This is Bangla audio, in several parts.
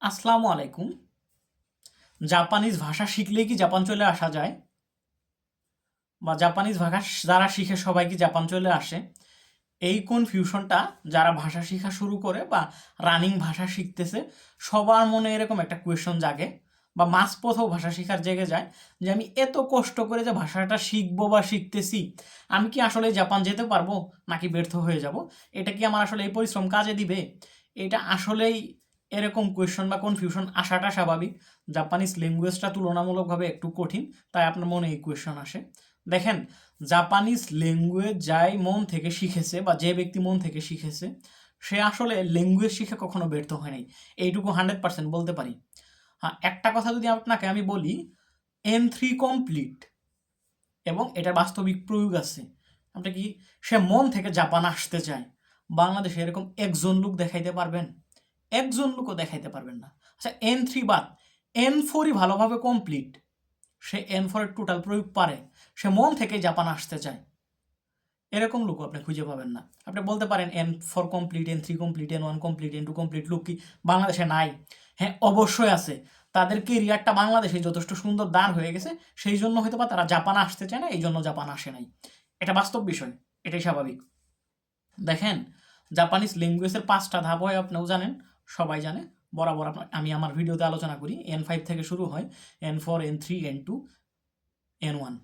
আসসালামু আলাইকুম। জাপানিজ ভাষা শিখলেই কি জাপান চলে আসা যায়, বা জাপানিজ ভাষা যারা শিখে সবাই কি জাপান চলে আসে? এই কনফিউশনটা যারা ভাষা শেখা শুরু করে বা রানিং ভাষা শিখতেছে সবার মনে এরকম একটা কোয়েশ্চন জাগে, বা মাঝপথেও ভাষা শেখার জেগে যায় যে আমি এত কষ্ট করে যে ভাষাটা শিখবো বা শিখতেছি, আমি কি আসলে জাপান যেতে পারবো নাকি ব্যর্থ হয়ে যাব? এটা কি আমার আসলে এই পরিশ্রম কাজে দিবে? এটা আসলেই এরকম কোয়েশ্চন বা কনফিউশন আসাটা স্বাভাবিক। জাপানিজ ল্যাঙ্গুয়েজটা তুলনামূলকভাবে একটু কঠিন, তাই আপনার মনে এই কোয়েশ্চন আসে। দেখেন, জাপানিজ ল্যাঙ্গুয়েজ যাই মন থেকে শিখেছে বা যে ব্যক্তি মন থেকে শিখেছে সে আসলে ল্যাঙ্গুয়েজ শিখে কখনো ব্যর্থ হয় নাই, এইটুকু 100% বলতে পারি। হ্যাঁ, একটা কথা যদি আপনাকে আমি বলি, N3 কমপ্লিট এবং এটার বাস্তবিক প্রয়োগ আছে। আপনি কি সে মন থেকে জাপান আসতে চায়, বাংলাদেশে এরকম একজন লোক দেখাইতে পারবেন? একজন লোকও দেখাইতে পারবেন না। আচ্ছা, N3 বাদ, N4ই ভালোভাবে কমপ্লিট, সে N4 এর টোটাল প্রয়োগ পারে, সে মন থেকে জাপান আসতে চায়, এরকম লোক আপনি খুঁজে পাবেন না। আপনি বলতে পারেন N4 complete, N3 complete, N1 complete, N2 complete লোক কি বাংলাদেশে নাই? হ্যাঁ, অবশ্যই আছে। তাদের কেরিয়ারটা বাংলাদেশে যথেষ্ট সুন্দর দাঁড় হয়ে গেছে, সেই জন্য হয়তো বা তারা জাপান আসতে চায় না, এই জন্য জাপান আসে নাই। এটা বাস্তব বিষয়, এটাই স্বাভাবিক। দেখেন, জাপানিজ ল্যাঙ্গুয়েজের 5টা ধাপ হয়, আপনিও জানেন, সবাই জানে। বরাবর আমি আমার ভিডিওতে আলোচনা করি। N5 থেকে শুরু হয়, N4, N3, N2, N1।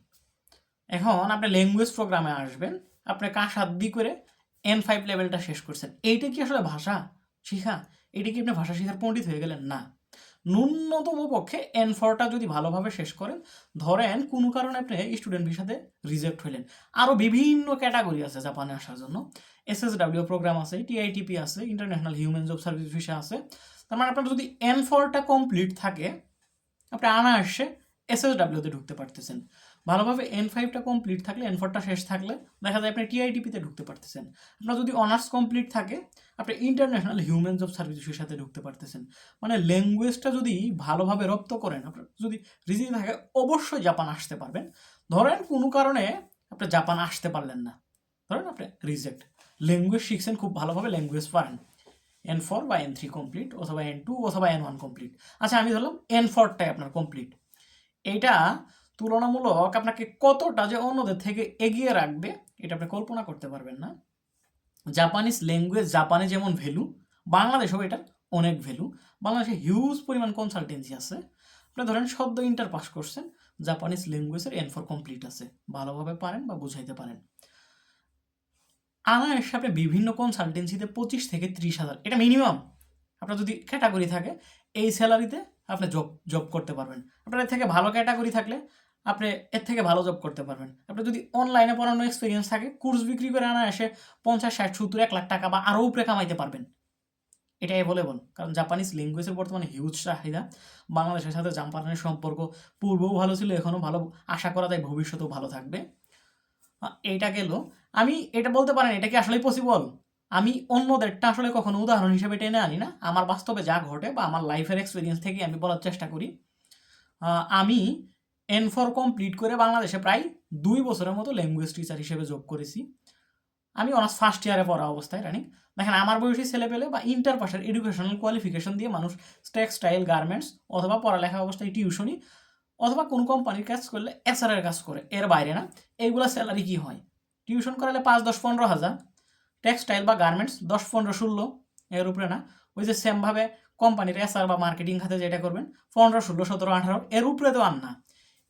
এখন আপনি ল্যাঙ্গুয়েজ প্রোগ্রামে আসবেন, আপনি কাসাদ্দি করে N5 লেভেলটা শেষ করছেন, এইটা কি আসলে ভাষা শিখা? এটা কি আপনি ভাষা শিখার পণ্ডিত হয়ে গেলেন? না। ন্যূনতম পক্ষে N4টা যদি ভালোভাবে শেষ করেন, ধরেন কোনো কারণে আপনি স্টুডেন্ট ভিসাতে রিজেক্ট হইলেন, আরও বিভিন্ন ক্যাটাগরি আছে জাপানে আসার জন্য। SSW প্রোগ্রাম আছে, TITP আছে, international human job service visa আছে। তার মানে আপনার যদি N4টা কমপ্লিট থাকে, আপনি অনায়াসে SSWতে ঢুকতে পারতেছেন। ভালোভাবে N5টা কমপ্লিট থাকলে, N4টা শেষ থাকলে দেখা যায় আপনি TITPতে ঢুকতে পারতেছেন। আপনার যদি অনার্স কমপ্লিট থাকে, আপনি ইন্টারন্যাশনাল হিউম্যান জব সার্ভিসের সাথে ঢুকতে পারতেছেন। মানে ল্যাঙ্গুয়েজটা যদি ভালোভাবে রপ্ত করেন, আপনার যদি রিজিক থাকে, অবশ্যই জাপান আসতে পারবেন। ধরেন কোনো কারণে আপনি জাপান আসতে পারলেন না, ধরেন আপনি রিজেক্ট, ল্যাঙ্গুয়েজ শিখছেন খুব ভালোভাবে, ল্যাঙ্গুয়েজ পারেন, N4 বা N3 কমপ্লিট অথবা N2 অথবা N1 কমপ্লিট। আচ্ছা, আমি ধরলাম N4টাই আপনার কমপ্লিট। এইটা তুলনামূলক আপনাকে কতটা যে অন্যদের থেকে এগিয়ে রাখবে, এটা আপনি কল্পনা করতে পারবেন না। জাপানিজ ল্যাঙ্গুয়েজ জাপানে যেমন ভ্যালু, বাংলাদেশেও এটার অনেক ভ্যালু। বাংলাদেশে হিউজ পরিমাণ কনসালটেন্সি আছে। আপনি ধরেন সদ্য ইন্টার পাস করছেন, জাপানিজ ল্যাঙ্গুয়েজের N4 কমপ্লিট আছে, ভালোভাবে পারেন বা বুঝাইতে পারেন, অনায়াসে আপনি বিভিন্ন কনসালটেন্সিতে 25 থেকে 30,000, এটা মিনিমাম, আপনার যদি ক্যাটাগরি থাকে এই স্যালারিতে আপনি জব জব করতে পারবেন। আপনার এর থেকে ভালো ক্যাটাগরি থাকলে আপনি এর থেকে ভালো জব করতে পারবেন। আপনার যদি অনলাইনে পড়ানো এক্সপিরিয়েন্স থাকে, কোর্স বিক্রি করে আনায়াসে 50, 60, 70, 1 লাখ টাকা বা আরও উপরে কামাইতে পারবেন। এটা অ্যাভেলেবল, কারণ জাপানিজ ল্যাঙ্গুয়েজের বর্তমানে হিউজ চাহিদা। বাংলাদেশের সাথে জাপানের সম্পর্ক পূর্বেও ভালো ছিল, এখনও ভালো, আশা করা যায় ভবিষ্যতেও ভালো থাকবে। এইটা গেল। আমি এটা বলতে পারেন, এটা কি আসলেই পসিবল? আমি অন্যদেরটা আসলে কখনো উদাহরণ হিসেবে টেনে আনি না, আমার বাস্তবে যা ঘটে বা আমার লাইফের এক্সপিরিয়েন্স থেকে আমি বলার চেষ্টা করি। আমি N4 কমপ্লিট করে বাংলাদেশে প্রায় 2 বছরের মতো ল্যাঙ্গুয়েজ টিচার হিসেবে জব করেছি। আমি অনার্স ফার্স্ট ইয়ারে পড়া অবস্থায় রানিং। দেখেন, আমার বয়সী ছেলেপেলে বা ইন্টার পাসের এডুকেশনাল কোয়ালিফিকেশন দিয়ে মানুষ টেক্সটাইল, গার্মেন্টস অথবা পড়ালেখা অবস্থায় টিউশনি অথবা কোন কোম্পানির কাজ করলে এসআরের কাজ করে, এর বাইরে না। এইগুলা স্যালারি কি হয়? টিউশন করালে 5, 10, 15,000, টেক্সটাইল বা গার্মেন্টস 10, 15, 16, এর উপরে না। ওই যে সেমভাবে কোম্পানির এসআর বা মার্কেটিং খাতে যেটা করবেন 15, 16, 17, 18, এর উপরে তো আর না।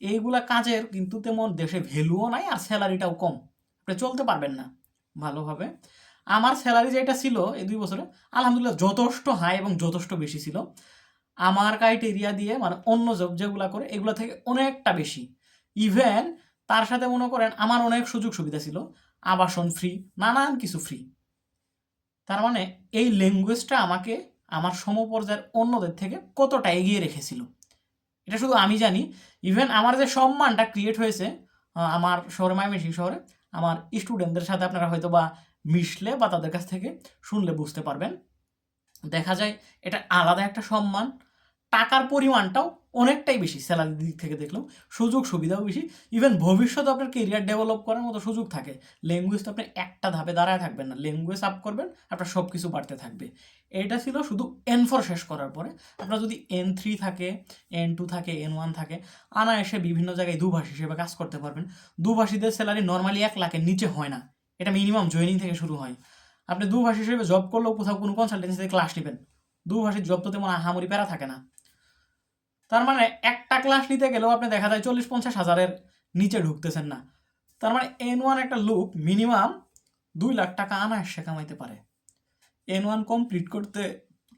এইগুলা কাজের কিন্তু তেমন দেশে ভ্যালুও নাই, আর স্যালারিটাও কম, আপনি চলতে পারবেন না ভালোভাবে। আমার স্যালারি যেটা ছিল এই 2 বছরে, আলহামদুলিল্লাহ যথেষ্ট হাই এবং যথেষ্ট বেশি ছিল। আমার ক্রাইটেরিয়া দিয়ে, মানে অন্য জব যেগুলা করে এগুলো থেকে অনেকটা বেশি। ইভেন তার সাথে মনে করেন আমার অনেক সুযোগ সুবিধা ছিল, আবাসন ফ্রি, নানান কিছু ফ্রি। তার মানে এই ল্যাঙ্গুয়েজটা আমাকে আমার সমপর্যায়ের অন্যদের থেকে কতটা এগিয়ে রেখেছিল, এটা শুধু আমি জানি। ইভেন আমার যে সম্মানটা ক্রিয়েট হয়েছে আমার শহরে, ময়মনসিংহ শহরে, আমার স্টুডেন্টদের সাথে আপনারা হয়তো বা মিশলে বা তাদের কাছ থেকে শুনলে বুঝতে পারবেন। দেখা যায় এটা আলাদা একটা সম্মান, টাকার পরিমাণটাও অনেকটাই বেশি স্যালারির দিক থেকে দেখলেও, সুযোগ সুবিধাও বেশি, ইভেন ভবিষ্যতে আপনার কেরিয়ার ডেভেলপ করার মতো সুযোগ থাকে। ল্যাঙ্গুয়েজ তো আপনি একটা ধাপে দাঁড়ায় থাকবেন না, ল্যাঙ্গুয়েজ আপ করবেন, আপনার সব কিছু বাড়তে থাকবে। এটা ছিল শুধু N4 শেষ করার পরে। আপনার যদি N3 থাকে, N2 থাকে, N1 থাকে, এসে বিভিন্ন জায়গায় দুভাষী হিসেবে কাজ করতে পারবেন। দুভাষীদের স্যালারি নর্মালি 1 লাখের নিচে হয় না, এটা মিনিমাম জয়েনিং থেকে শুরু হয়। আপনি দুভাষী হিসেবে জব করলেও কোথাও কোনো কনসালটেন্সিতে ক্লাস নেবেন, দুভাষীর জব তো তেমন আহামরি প্যারা থাকে না। তার মানে একটা ক্লাস নিতে গেলেও আপনি দেখা যায় 40-50 হাজারের নিচে ঢুকতেছেন না। তার মানে N1 একটা লোক মিনিমাম 2 লাখ টাকা এসে কামাইতে পারে। N1 কমপ্লিট করতে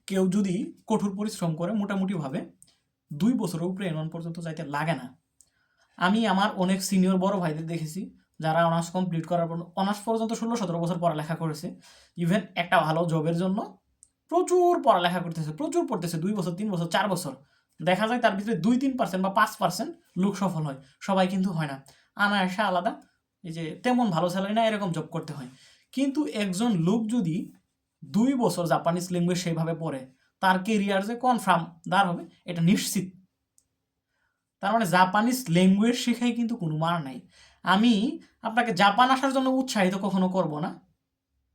কেউ যদি কঠোর পরিশ্রম করে মোটামুটিভাবে 2 বছরের উপরে N1 পর্যন্ত যাইতে লাগে না। আমি আমার অনেক সিনিয়র বড় ভাইদের দেখেছি যারা অনার্স কমপ্লিট করার পর অনার্স পর্যন্ত 16-17 বছর পড়ালেখা করেছে, ইভেন একটা ভালো জবের জন্য প্রচুর পড়ালেখা করতেছে, প্রচুর পড়তেছে, 2 বছর 3 বছর 4 বছর। দেখা যায় তার ভিতরে 2-3% বা 5% লোক সফল হয়, সবাই কিন্তু হয় না। এসে আলাদা, এই যে তেমন ভালো স্যালারি না এরকম জব করতে হয়। কিন্তু একজন লোক যদি 2 বছর জাপানিজ ল্যাঙ্গুয়েজ সেইভাবে পড়ে, তার কেরিয়ার যে কনফার্ম দাঁড় হবে এটা নিশ্চিত। তার মানে জাপানিজ ল্যাঙ্গুয়েজ শেখাই কিন্তু কোনো মার নাই। আমি আপনাকে জাপান আসার জন্য উৎসাহিত কখনো করব না,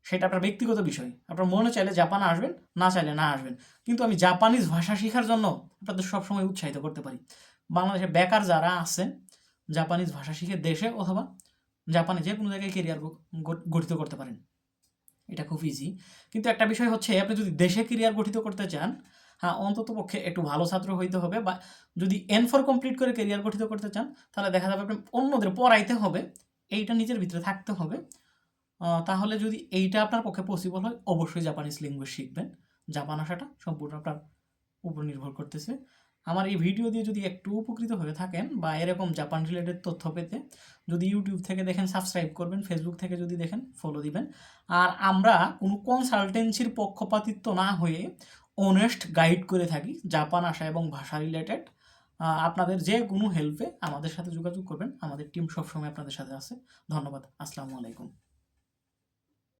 সেটা আপনার ব্যক্তিগত বিষয়। আপনার মনে চাইলে জাপান আসবেন, না চাইলে না আসবেন, কিন্তু আমি জাপানিজ ভাষা শেখার জন্য আপনাদের সবসময় উৎসাহিত করতে পারি। বাংলাদেশে বেকার যারা আছেন, জাপানিজ ভাষা শিখে দেশে অথবা জাপানে যে কোনো জায়গায় কেরিয়ার গঠিত করতে পারেন, এটা খুব ইজি। কিন্তু একটা বিষয় হচ্ছে, আপনি যদি দেশে কেরিয়ার গঠিত করতে চান, হ্যাঁ অন্তত পক্ষে একটু ভালো ছাত্র হইতে হবে, বা যদি N4 কমপ্লিট করে কেরিয়ার গঠিত করতে চান তাহলে দেখা যাবে আপনি অন্যদের পড়াইতে হবে, এইটা নিজের ভিতরে থাকতে হবে। তাহলে যদি এইটা আপনার পক্ষে পসিবল হয়, অবশ্যই জাপানিজ ল্যাঙ্গুয়েজ শিখবেন। জাপান আসাটা সম্পূর্ণ আপনার উপর নির্ভর করতেছে। আমার এই ভিডিও দিয়ে যদি একটু উপকৃত হয়ে থাকেন বা এরকম জাপান রিলেটেড তথ্য পেতে, যদি ইউটিউব থেকে দেখেন সাবস্ক্রাইব করবেন, ফেসবুক থেকে যদি দেখেন ফলো দিবেন। আর আমরা কোনো কনসালটেন্সির পক্ষপাতিত্ব না হয়ে অনেস্ট গাইড করে থাকি জাপান আসা এবং ভাষা রিলেটেড। আপনাদের যে কোনো হেল্পে আমাদের সাথে যোগাযোগ করবেন, আমাদের টিম সবসময় আপনাদের সাথে আছে। ধন্যবাদ। আসসালামু আলাইকুম।